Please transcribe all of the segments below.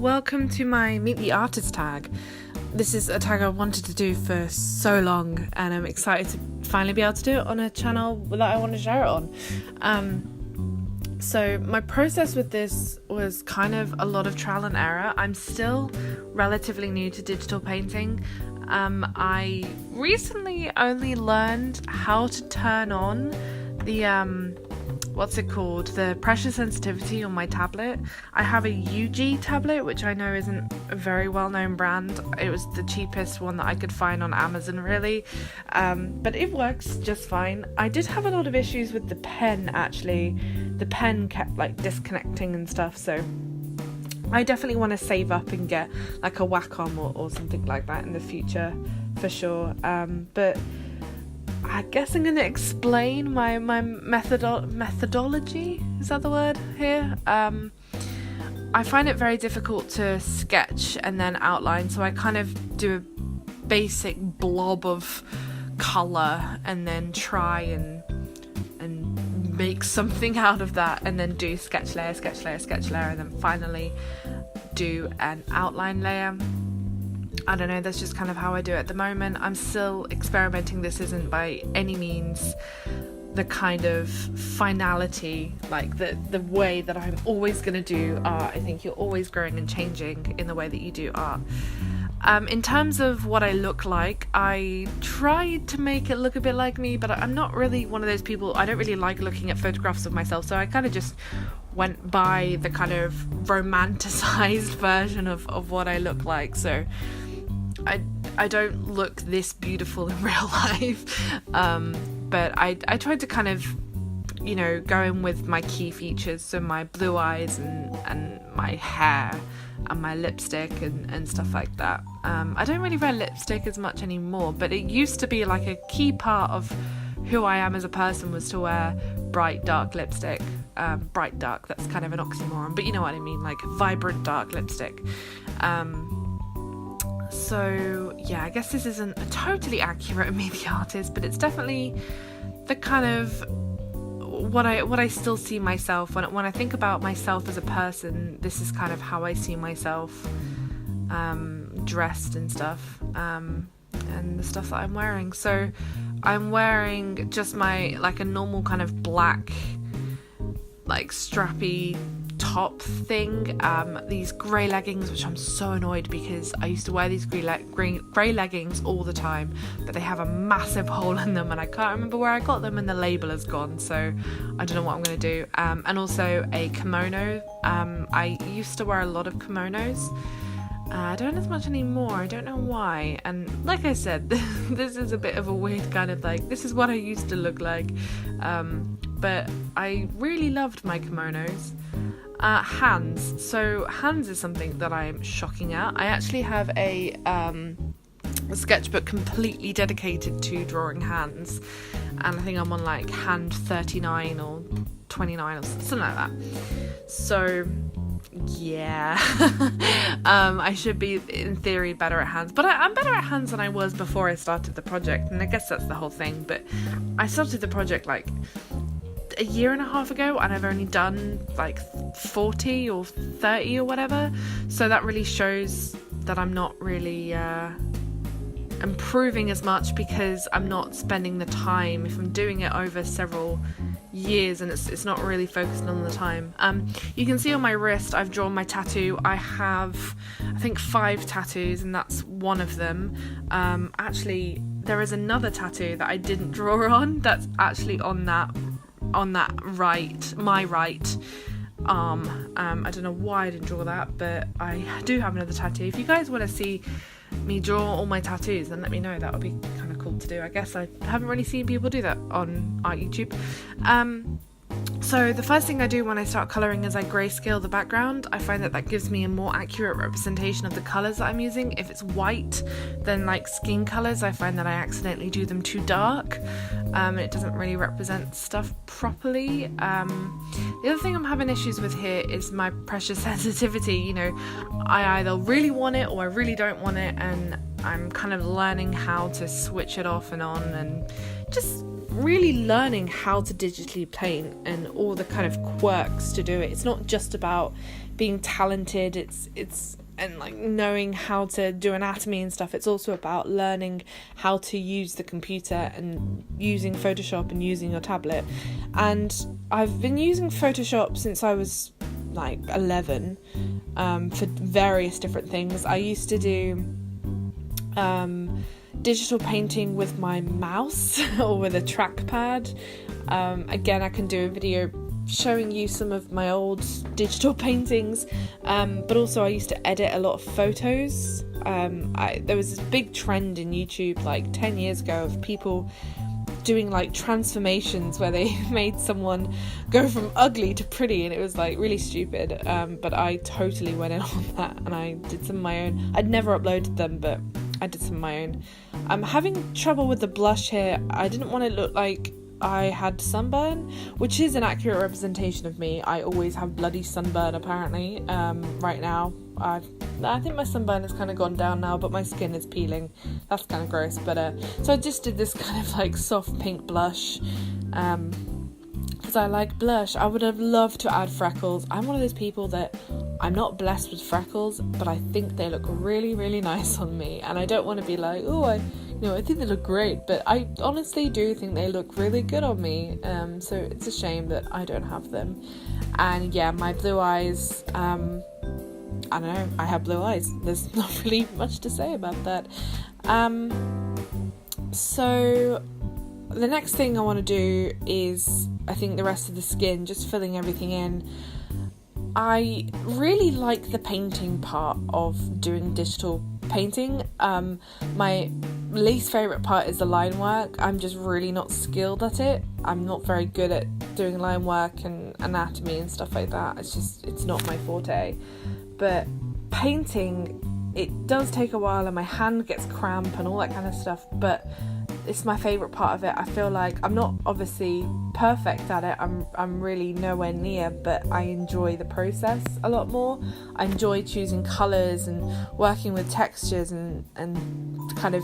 welcome to my Meet the Artist tag. This is a tag I wanted to do for so long, and I'm excited to finally be able to do it on a channel that I want to share it on. So my process with this was kind of a lot of trial and error. I'm still relatively new to digital painting. I recently only learned how to turn on the the pressure sensitivity on my tablet. I have a UGEE tablet, which I know isn't a very well-known brand. It was the cheapest one that I could find on Amazon, really, but it works just fine. I did have a lot of issues with the pen, actually. The pen kept like disconnecting and stuff, so I definitely want to save up and get like a Wacom or something like that in the future for sure. But I guess I'm going to explain my methodology, is that the word here? I find it very difficult to sketch and then outline, so I kind of do a basic blob of colour and then try and make something out of that, and then do sketch layer, and then finally do an outline layer. I don't know, that's just kind of how I do it at the moment. I'm still experimenting. This isn't by any means the kind of finality, like the way that I'm always going to do art. I think you're always growing and changing in the way that you do art. In terms of what I look like, I tried to make it look a bit like me, but I'm not really one of those people. I don't really like looking at photographs of myself, so I kind of just went by the kind of romanticized version of what I look like. So I don't look this beautiful in real life, but I tried to kind of, go in with my key features, so my blue eyes and my hair and my lipstick and stuff like that. I don't really wear lipstick as much anymore, but it used to be like a key part of who I am as a person, was to wear bright dark lipstick. Bright dark, that's kind of an oxymoron, but you know what I mean, like vibrant dark lipstick. So yeah, I guess this isn't a totally accurate Me the Artist, but it's definitely the kind of what I still see myself when I think about myself as a person. This is kind of how I see myself dressed and stuff, and the stuff that I'm wearing. So I'm wearing just my a normal kind of black strappy top thing, these grey leggings, which I'm so annoyed because I used to wear these grey leggings all the time, but they have a massive hole in them and I can't remember where I got them, and the label is gone, so I don't know what I'm going to do. And also a kimono. I used to wear a lot of kimonos. I don't as much anymore, I don't know why, and like I said, this is a bit of a weird kind of this is what I used to look like, but I really loved my kimonos. Hands. So hands is something that I'm shocking at. I actually have a sketchbook completely dedicated to drawing hands, and I think I'm on hand 39 or 29 or something like that. So yeah, I should be in theory better at hands, but I'm better at hands than I was before I started the project, and I guess that's the whole thing. But I started the project a year and a half ago, and I've only done 40 or 30 or whatever, so that really shows that I'm not really improving as much, because I'm not spending the time. If I'm doing it over several years and it's not really focused on the time. You can see on my wrist I've drawn my tattoo. I have I think 5 tattoos, and that's one of them. Actually there is another tattoo that I didn't draw on, that's actually on that my right arm. I don't know why I didn't draw that, but I do have another tattoo. If you guys want to see me draw all my tattoos, then let me know. That would be kind of cool to do. I guess I haven't really seen people do that on art YouTube. So the first thing I do when I start colouring is I grayscale the background. I find that gives me a more accurate representation of the colours that I'm using. If it's white, then skin colours, I find that I accidentally do them too dark. It doesn't really represent stuff properly. The other thing I'm having issues with here is my pressure sensitivity. I either really want it or I really don't want it, and I'm kind of learning how to switch it off and on, and just really learning how to digitally paint and all the kind of quirks to do it. It's not just about being talented, it's and like knowing how to do anatomy and stuff. It's also about learning how to use the computer and using Photoshop and using your tablet. And I've been using Photoshop since I was like 11 for various different things. I used to do digital painting with my mouse or with a trackpad. Again, I can do a video showing you some of my old digital paintings, but also I used to edit a lot of photos. There was this big trend in YouTube like 10 years ago of people doing like transformations where they made someone go from ugly to pretty, and it was like really stupid, but I totally went in on that and I did some of my own. I'd never uploaded them, but I did some of my own. I'm having trouble with the blush here. I didn't want to look like I had sunburn, which is an accurate representation of me. I always have bloody sunburn apparently. Right now I think my sunburn has kind of gone down now, but my skin is peeling. That's kind of gross, but so I just did this kind of like soft pink blush because I like blush. I would have loved to add freckles. I'm one of those people that I'm not blessed with freckles, but I think they look really, really nice on me, and I don't want to be like, oh, I think they look great, but I honestly do think they look really good on me, so it's a shame that I don't have them. And yeah, my blue eyes, I don't know, I have blue eyes. There's not really much to say about that. So the next thing I want to do is, I think, the rest of the skin, just filling everything in. I really like the painting part of doing digital painting. My least favourite part is the line work. I'm just really not skilled at it. I'm not very good at doing line work and anatomy and stuff like that. It's not my forte. But painting, it does take a while and my hand gets cramp and all that kind of stuff, but it's my favourite part of it. I feel like I'm not obviously perfect at it. I'm really nowhere near, but I enjoy the process a lot more. I enjoy choosing colours and working with textures and kind of,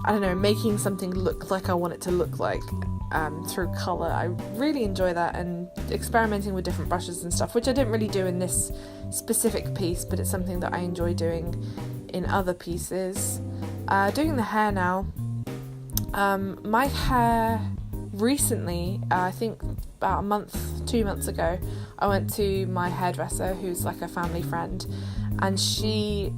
I don't know, making something look like I want it to look like through colour. I really enjoy that, and experimenting with different brushes and stuff, which I didn't really do in this specific piece, but it's something that I enjoy doing in other pieces. Doing the hair now. My hair recently, I think about 2 months ago, I went to my hairdresser, who's like a family friend, and she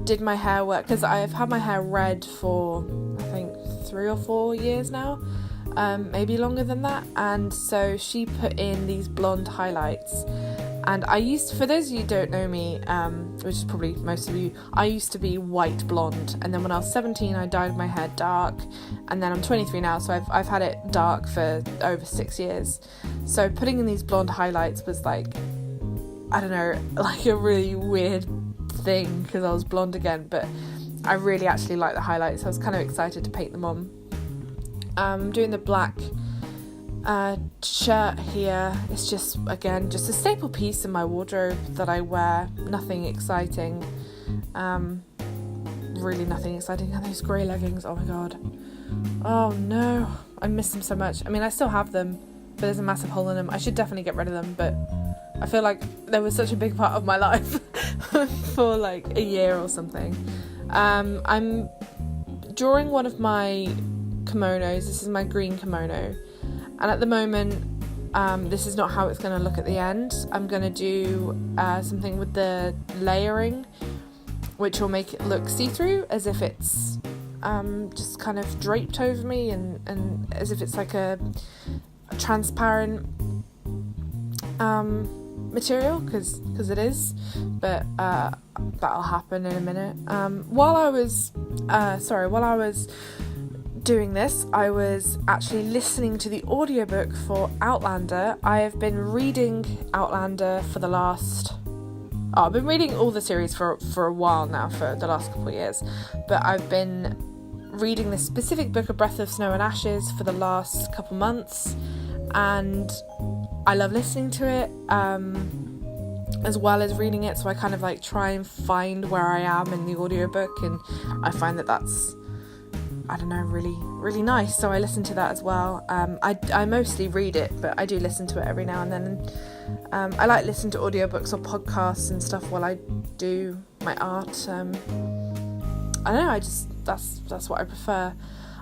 did my hair work, because I've had my hair red for I think 3 or 4 years now, maybe longer than that, and so she put in these blonde highlights. And for those of you who don't know me, which is probably most of you, I used to be white blonde, and then when I was 17 I dyed my hair dark, and then I'm 23 now, so I've had it dark for over 6 years. So putting in these blonde highlights was like, I don't know, like a really weird thing, because I was blonde again, but I really actually like the highlights. I was kind of excited to paint them on. I'm doing the black shirt here. It's just a staple piece in my wardrobe that I wear. Nothing exciting, really nothing exciting. And those grey leggings, oh my god, oh no, I miss them so much. I mean, I still have them, but there's a massive hole in them. I should definitely get rid of them, but I feel like they were such a big part of my life for like a year or something. I'm drawing one of my kimonos. This is my green kimono, and at the moment this is not how it's going to look at the end. I'm going to do something with the layering, which will make it look see-through, as if it's just kind of draped over me, and as if it's like a transparent material, because it is, but that'll happen in a minute. While I was doing this, I was actually listening to the audiobook for Outlander. I have been reading Outlander for the last... I've been reading all the series for a while now, for the last couple of years, but I've been reading this specific book, A Breath of Snow and Ashes, for the last couple months, and I love listening to it as well as reading it, so I kind of like try and find where I am in the audiobook, and I find that that's, I don't know, really, really nice, so I listen to that as well. I mostly read it, but I do listen to it every now and then. I like listening to audiobooks or podcasts and stuff while I do my art. I don't know, that's what I prefer.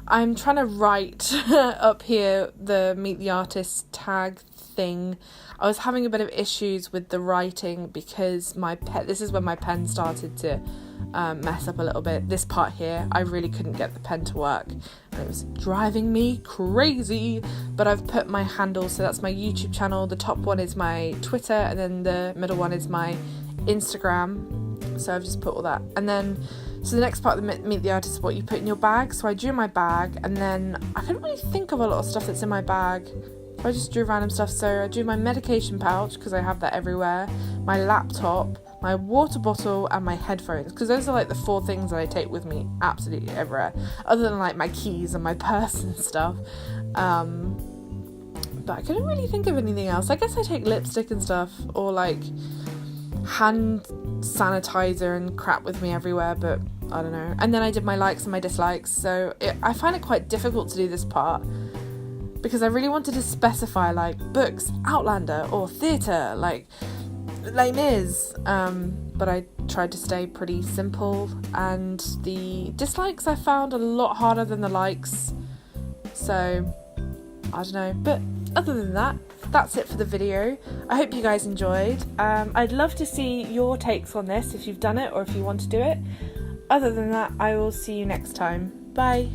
I'm trying to write up here the Meet the Artist tag thing. I was having a bit of issues with the writing because this is when my pen started to mess up a little bit. This part here, I really couldn't get the pen to work and it was driving me crazy. But I've put my handles, so that's my YouTube channel, the top one is my Twitter, and then the middle one is my Instagram. So I've just put all that. And then, so the next part of the Meet the Artist is what you put in your bag. So I drew my bag, and then I couldn't really think of a lot of stuff that's in my bag. I just drew random stuff. So I drew my medication pouch, because I have that everywhere, my laptop, my water bottle, and my headphones, because those are like the 4 things that I take with me absolutely everywhere, other than like my keys and my purse and stuff. But I couldn't really think of anything else. I guess I take lipstick and stuff, or like hand sanitizer and crap with me everywhere, but I don't know. And then I did my likes and my dislikes, so I find it quite difficult to do this part, because I really wanted to specify like books, Outlander, or theatre, like Les Mis, but I tried to stay pretty simple, and the dislikes I found a lot harder than the likes, so I don't know. But other than that, that's it for the video. I hope you guys enjoyed. I'd love to see your takes on this, if you've done it or if you want to do it. Other than that, I will see you next time. Bye.